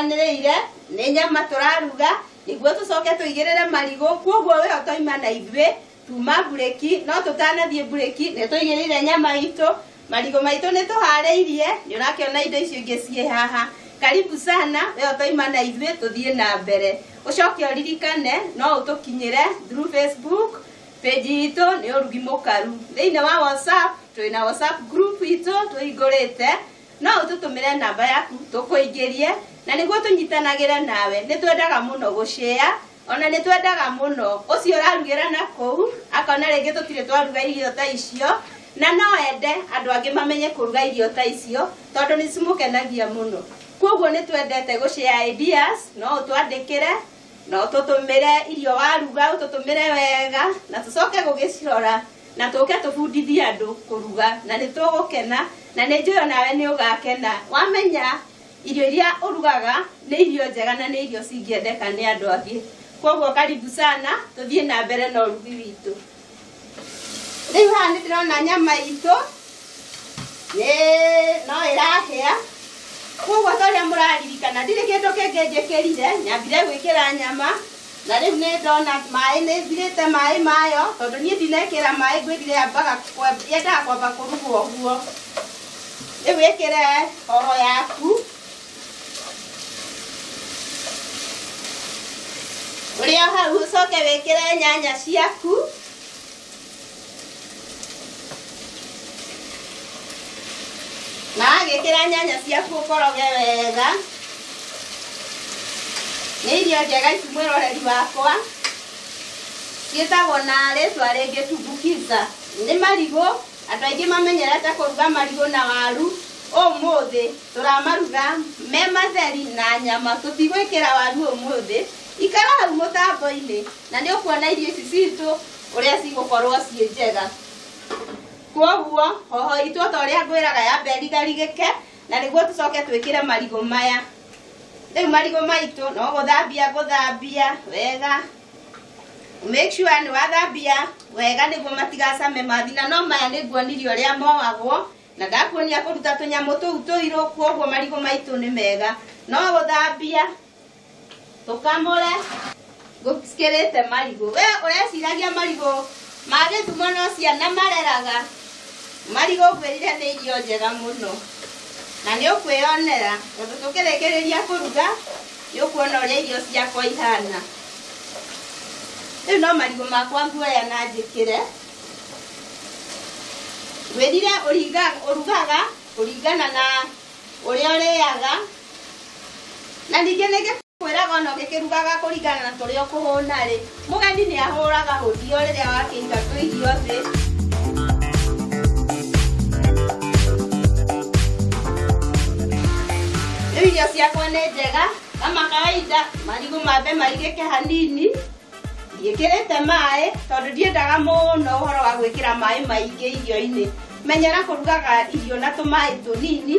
itiganĩrĩire nĩ nyama tũraruga nĩguo tũcoke tũigĩrĩre marigũ kwoguo we otoima na ithuĩ tuma bureki no tũtanathiĩ bureki nĩ tũigĩrĩire nyama itũ marigũ maitũ nĩ tũharĩirie nĩ ũrakĩona indo icio ingĩ ciĩ haha karibu sana we otoima na ithuĩ tũthiĩ na mbere ũcoke ũririkane no ũtũkinyĩre through Facebook page itũ nĩ ũrugi mũkaru thĩinĩ wa WhatsApp twĩna WhatsApp group itũ tũhingũrĩte no ũtũtũmĩre namba yaku tũkũingĩrie na nĩguo tũnyitanagĩre nawe nĩ twendaga mũno gũshare ona nĩ twendaga mũno ũcio ũrarugĩra na kũu akona rĩngĩ tũtirĩ twaruga irio ta icio na no ende andũ angĩ mamenye kũruga irio ta icio tondũ nĩ cimũkenagia mũno kwoguo nĩ twendete gũshare ideas no ũtwandĩkĩre no tũtũmĩre irio waruga ũtũtũmĩre wega na tũcoke gũgĩcirora na tũke tũbundithie andũ kũruga na nĩ tũgũkena na nĩ njũĩ nawe nĩ ũgakena wamenya irio iria ũrugaga nĩ irio njega na nĩ irio cingĩendeka nĩ andũ angĩ kwoguo karibu sana tũthiĩ na mbere na ũrugi witũ rĩu haha nĩ ndĩrona nyama itũ no ĩrahĩa kwoguo ta ũrĩa mũraririkana ndirĩ kĩndũ kĩngĩ njĩkĩrire nyambire gwĩkĩra nyama na rĩu nĩ ndona maĩ nĩ thirĩte maĩ mayo tondũ niĩ ndinekĩra maĩ ngwĩrire yendaga kwamba kũrugwo ũguo rĩu wĩkĩre horo yaku ũrĩ o hau ũcoke wĩkĩre nyanya ciaku na wagĩkĩra nyanya ciaku ũkoroge wega nĩ irio njega ici mwĩroreri wakwa ciĩtagwo na rĩtwa rĩngĩ tumbukiza nĩ marigũ andũ aingĩ mamenyerete kũruga marigũ na waru ũmũthĩ tũramaruga me matheri na nyama tũtigwĩkĩra waru ũmũthĩ ikara hau mũtambo-inĩ na nĩ ũkuona irio ici citũ ũrĩa cigũkorwo ciĩ njega kwoguo hoho itũ ta ũrĩa ngwĩraga yambe ĩrigarigĩke na nĩguo tũcoke twĩkĩre marigũ maya rĩu marigũ maitũ no gũthambia wega make sure nĩ wathambia wega nĩguo matigacame mathina no maya nĩ nguonirie ũrĩa moagwo na ndakuonia kũruta tũnyamũ tũu tũirũ kwoguo marigũ maitũ nĩ mega no gũthambia tũkamũre gũkĩrĩte marigũ we ũreciragia marigũ ma Gĩthumo no ciana mareraga marigũ ngwĩrire nĩ irio njega mũno na nĩ ũkwĩonera tondũ tũkĩrĩkĩrĩria kũruga nĩ ũkuona ũrĩa irio ciakwa ihana rĩu no marigũ makwa nguoya na njĩkĩre ngwĩrire ũrugaga kũringana na ũrĩa ũrĩaga na ningĩ nĩ ngĩkwĩraga ona ũgĩkĩrugaga kũringana na tũrĩa ũkũhũna rĩ mũgeni nĩ ahũraga hũthio rĩrĩa wakĩiga tũirio thĩ rĩu irio ciakwa nĩ njega kama kawaida marigũ mambe marigĩke hanini ndiĩkĩrĩte maĩ tondũ ndiendaga mũno ũhoro wa gwĩkĩra maĩ maingĩ irio-inĩ menyera kũrugaga irio na tũmaĩ tũnini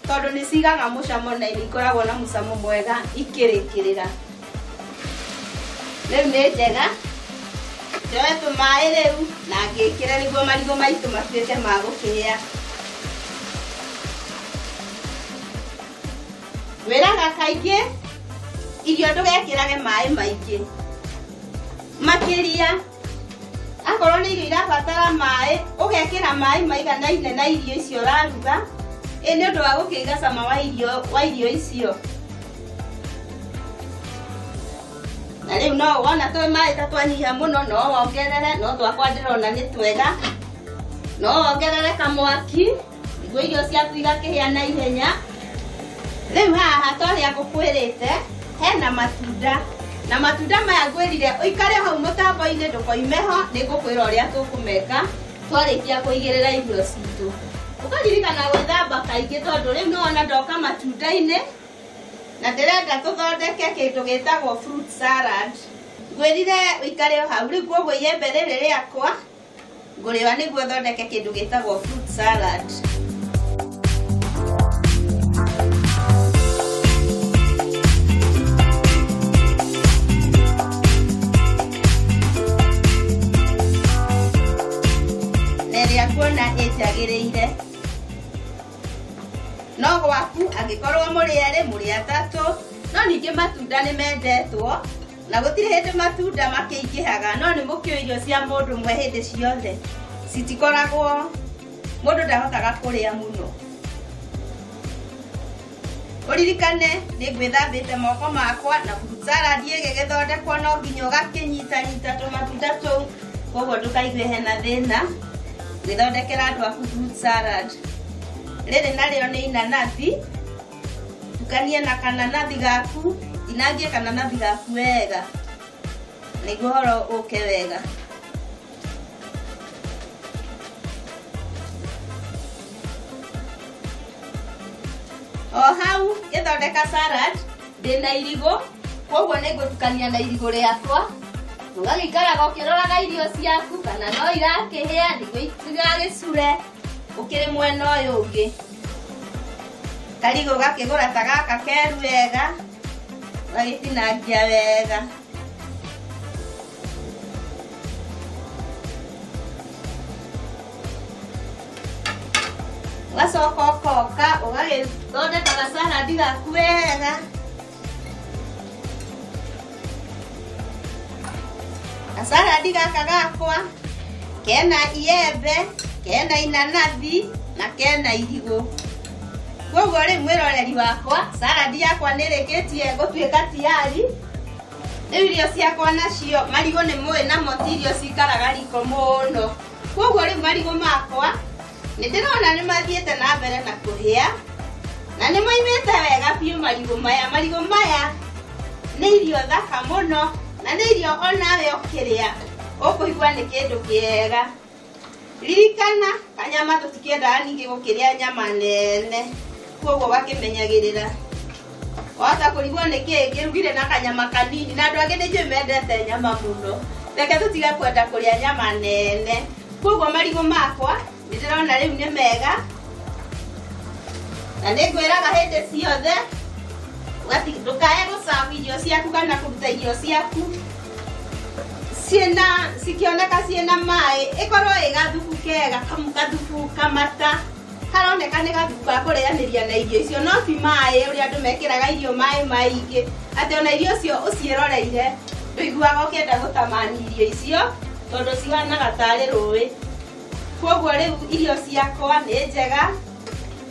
tondũ nĩ cigaga mũcamo na nĩ ikoragwo na mũcamo mwega ikĩrĩkĩrĩra rĩu nĩ njega njoe tũmaĩ rĩu na ngĩkĩre nĩguo marigũ maitũ matuĩke ma gũkĩhĩa wĩraga kaingĩ irio ndũgekĩrage maĩ maingĩ makĩria akorwo nĩ irio irabatara maĩ ũgekĩra maĩ maiganaine na irio icio ũraruga nĩ ũndũ wa gũkĩiga cama wa irio icio na rĩu no wona tũĩ maĩ ta twanyiha mũno no wongerere no twakwa ndĩrona nĩ twega no wongerere kamwaki nĩguo irio ciaku igakĩhĩa na ihenya rĩu haha ta ũrĩa ngũkwĩrĩte hena matunda na matunda maya ngwĩrire ũikare hau mũtambo-inĩ ndũkoime ho nĩ ngũkwĩra ũrĩa tũkũmeka twarĩkia kũigĩrĩra irio citũ ũkaririkana gwĩthamba kaingĩ tondũ rĩu nĩ wona ndoka matunda-inĩ na ndĩrenda tũthondeke kĩndũ gĩtagwo fruit salad ngwĩrire ũikare hau rĩu kwoguo iembe rĩrĩ rĩakwa ngũrĩwa nĩguo thondeke kĩndũ gĩtagwo fruit salad kuona ĩtagĩrĩire no gwaku angĩkorwo mũrĩ erĩ mũrĩ atatũ no ningĩ matunda nĩ mendetwo na gũtirĩ hĩndĩ matunda makĩingĩhaga no nĩ mũkĩo irio cia mũndũ ũmwe hĩndĩ ciothe citikoragwo mũndũ ndahotaga kũrĩa mũno. Ũririkane nĩ gwĩthambĩte moko makwa na fruit salad ĩgĩgĩthondekwo no nginya ũgakĩnyitanyita tũmatunda tũu, koguo ndũkaigue hena thĩna gwĩthondekera andũ aku fruit salad. Rĩrĩ narĩo nĩ inanathi, tukania na kananathi gaku, inangie kananathi gaku wega nĩguo ũhoro ũke wega. O hau gĩthondeka salad ndĩna irigũ, koguo nĩngũtukania na irigũ rĩakwa, ũgagĩikaraga ũkĩroraga irio ciaku kana no irakĩhĩa nĩguo itigagĩcure ũkĩrĩ mwena ũyũ ũngĩ. Karigũ ũgakĩgũra ta gaka keru wega, ũgagĩtinangia wega. Ũgacoka ũkoka ũgagĩthondeka gasaladi gaku wega. Gasaladi gaka gakwa kena iembe, kena inanathi na kena irigũ. Koguo rĩ mwĩroreri wakwa, saladi yakwa nĩrĩkĩtie gũtuĩka tayari. Rĩu irio ciakwa nacio marigũ nĩ mũĩ namo ti irio cikaraga riko mũno. Koguo rĩ marigũ makwa nĩndĩrona nĩmathiĩte na mbere na kũhĩa na nĩmoimĩte wega biũ marigũ maya. Marigũ maya nĩ irio thaka mũno na nĩ irio onawe ũkĩrĩa ũkũigua nĩ kĩndũ kĩega. Ririkana kanyama tũtikĩendaga ningĩ gũkĩrĩa nyama nene, koguo ũgakĩmenyagĩrĩra. Wahota kũrigwo nĩkĩ kĩrugire na kanyama kanini, na andũ angĩ nĩnjũĩ mendete nyama mũno, reke tũtige kwenda kũrĩa nyama nene. Koguo marigũ makwa nĩndĩrona rĩu nĩ mega na nĩngwĩraga hĩndĩ ciothe ndũkae gũcabu irio ciaku kana kũruta irio ciaku cikĩoneka ciĩna maĩ, ĩkorwo ĩ gathubu kega, gathubu kamata karoneka nĩ gathubu ga kũrĩanĩria na irio icio, no ti maĩ ũrĩa andũ mekĩraga irio maĩ maingĩ atĩ ona irio icio ũciĩroreire ndũiguaga ũkĩenda gũtamani irio icio tondũ cihanaga tarĩ rũĩ. Koguo rĩu irio ciakwa nĩ njega,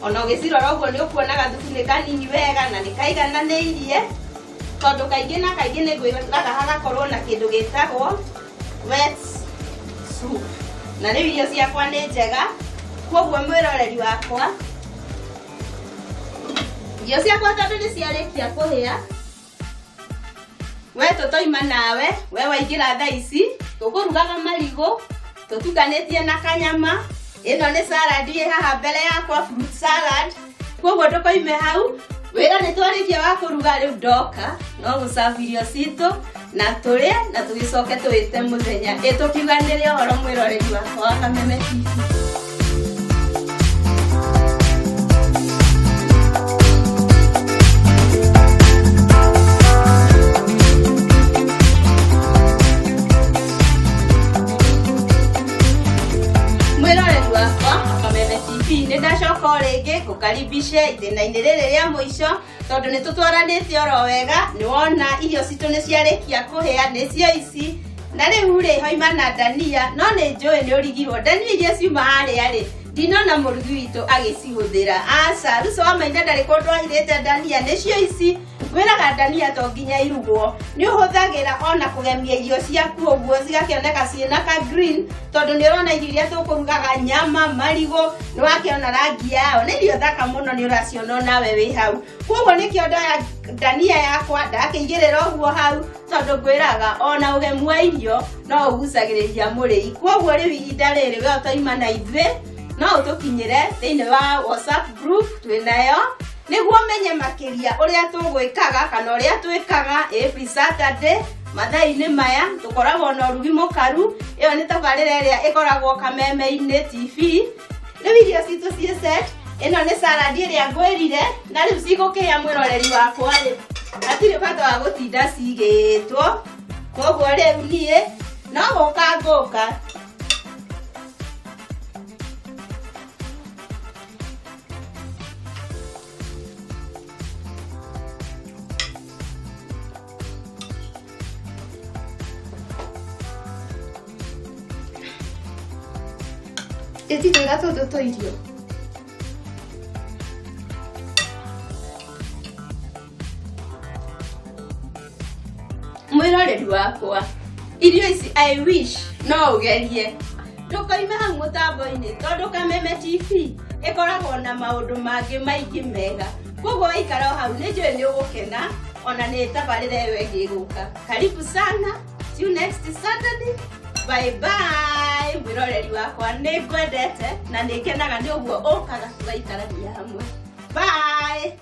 ona ũgĩcirora ũguo nĩ ũkuona gathubu nĩ kanini wega na nĩ kaigananĩirie, tondũ kaingĩ na kaingĩ nĩ ngwĩraga hagakorwo na kĩndũ gĩtagwo wet soup. Na rĩu irio ciakwa nĩ njega, koguo mwĩroreri wakwa, irio ciakwa tondũ nĩ ciarĩkia kũhĩa, we tũtoima nawe, we waingĩra thaa ici tũkũrugaga marigũ tũtukanĩtie na kanyama. Ĩno nĩ salad ĩ haha mbere yakwa, fruit salad. Koguo ndũkoime hau, wĩra nĩ twarĩkia wa kũruga, rĩu ndoka no gũcabu irio citũ na tũrĩe na tũgĩcoke tũĩte mũthenya tũkiuganĩre ũhoro mwĩroreri wakwa wa Kameme TV. Nĩndacoka rĩngĩ ngũkaribishe itĩna-inĩ rĩrĩ rĩa mũico tondũ nĩtũtwaranĩte oro wega. Nĩwona irio citũ nĩciarĩkia kũhĩa, nĩcio ici, na rĩu rĩ hoima na ndania, no nĩnjũĩ nĩũrigirwo. Ndania iria ciuma harĩa rĩ ndinona mũrugi witũ agĩcihũthĩra, aca. Ruco wa Maina ndarĩ kũndũ ahithĩte ndania, nĩcio ici. Wĩraga ndania to nginya irugwo, nĩ ũhũthagĩra ona kũgemia irio ciaku ũguo cigakĩoneka ciĩna ka green, tondũ nĩũrona irio iria tũkũrugaga nyama, marigũ, nĩwakĩona rangi yao, nĩ irio thaka mũno, nĩũraciona nawe wĩ hau. Koguo nĩkĩo ndoya ndania yakwa ndakĩigĩrĩra ũguo hau, tondũ ngwĩraga ona ũgemu wa irio no ũgucagĩrĩria mũrĩi. Koguo rĩu ihinda rĩrĩ we ũtoima na ithuĩ no ũtũkinyĩre thĩinĩ wa WhatsApp group twĩnayo, nĩguo menye makĩria ũrĩa tũgwĩkaga kana ũrĩa twĩkaga every Saturday mathaa-inĩ maya. Tũkoragwo na ũrugi mũkaru, ĩyo nĩ tabarĩra ĩrĩa ĩkoragwo Kameme-inĩ TV. Rĩu irio citũ ciĩ set, ĩno nĩ salad ĩrĩa ngwĩrire, na rĩu cigũkĩhĩa mwĩroreri wakwa rĩ hatirĩ bata wa gũtinda cigĩtwo. Koguo rĩu niĩ no gũka ngũka Ĩtitũiga tũtũ tũirio. Mwĩroreri wakwa, irio ici I wish no ugerie. Ndukoime hau mũtambo-inĩ tondũ Kameme TV ĩkoragwo na maũndũ mangĩ maingĩ mega. Koguo waikara hau nĩnjũĩ nĩ ũgũkena ona nĩ tabarĩra ĩyo ĩngĩ ĩgũka. Karibu sana. See you next Saturday. Bye bye. Mwĩroreri wakwa nĩ ngwendete na nĩ ngenaga nĩ ũguo ũkaga tũgaikarania hamwe. Bye.